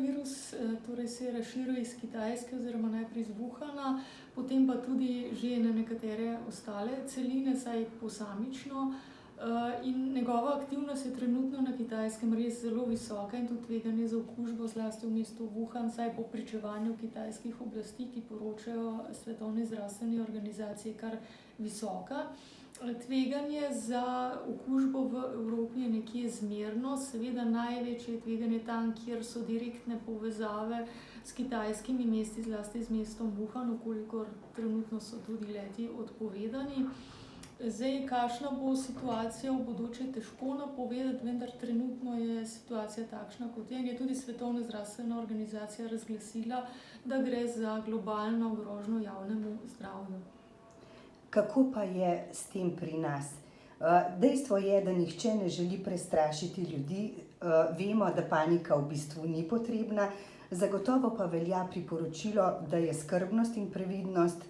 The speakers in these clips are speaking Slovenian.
virus torej se je razširil iz Kitajske oziroma najprej iz Wuhana, potem pa tudi že na nekatere ostale celine, saj posamično. In njegova aktivnost je trenutno na Kitajskem res zelo visoka in tudi tveganje za okužbo, zlasti v mestu Wuhan, saj po pričevanju kitajskih oblasti, ki poročajo Svetovni zdravstveni organizaciji, kar visoka. Tveganje za okužbo v Evropi je nekje zmerno, seveda največje tveganje tam, kjer so direktne povezave s kitajskimi mesti, zlasti z mestom Wuhan, kolikor trenutno so tudi leti odpovedani. Zdaj, kakšna bo situacija v bodoče, težko napovedati, vendar trenutno je situacija takšna, kot je. In je tudi Svetovna zdravstvena organizacija razglasila, da gre za globalno grožnjo javnemu zdravju. Kako pa je s tem pri nas? Dejstvo je, da nihče ne želi prestrašiti ljudi. Vemo, da panika v bistvu ni potrebna. Zagotovo pa velja priporočilo, da je skrbnost in previdnost,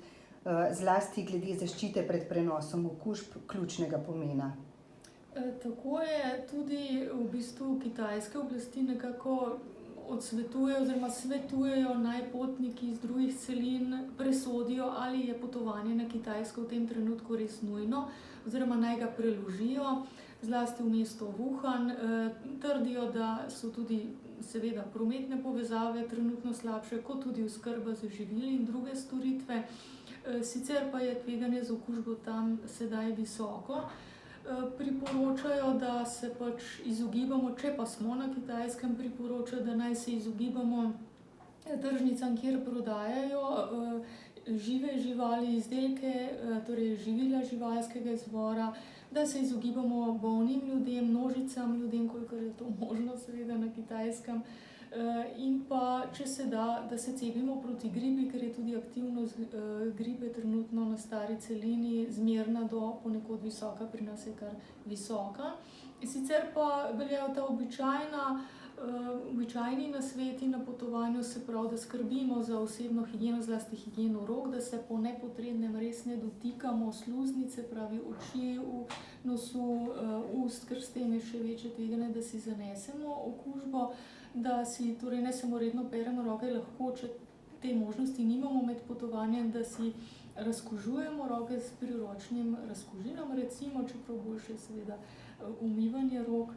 zlasti glede zaščite pred prenosom okužb, ključnega pomena. Tako je, tudi v bistvu kitajske oblasti nekako odsvetujejo oziroma svetujejo, naj potniki iz drugih celin presodijo, ali je potovanje na Kitajsko v tem trenutku res nujno, oziroma naj ga preložijo, zlasti v mesto Wuhan. Trdijo, da so tudi seveda prometne povezave trenutno slabše, kot tudi oskrba z živili in druge storitve. Sicer pa je tveganje za okužbo tam sedaj visoko. Priporočajo, da se pač izogibamo, če pa smo na Kitajskem, priporočajo, da naj se izogibamo tržnicam, kjer prodajajo žive živali, izdelke, torej živila živalskega izvora, da se izogibamo bolnim ljudem, množicam ljudem, kolikor je to možno seveda na Kitajskem. In pa, če se da, da se cepimo proti gripi, ker je tudi aktivnost gripe trenutno na stari celini zmerna do ponekod visoka, pri nas je kar visoka. Sicer pa veljajo ta običajni nasveti na potovanju, se pravi, da skrbimo za osebno higieno, zlasti higieno rok, da se po nepotrebnem res ne dotikamo sluznice, pravi oči, nosu, ust, ker s tem je še večje tveganje, da si zanesemo okužbo, da si torej ne samo redno peremo roke, lahko, če te možnosti nimamo med potovanjem, da si razkužujemo roke s priročnim razkužilom, recimo, čeprav boljše seveda umivanje rok.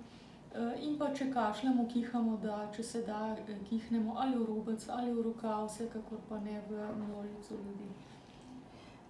In pa če kašljamo, kihamo, da če se da, kihnemo ali v robec ali v rokav, vsekakor pa ne v množico ljudi.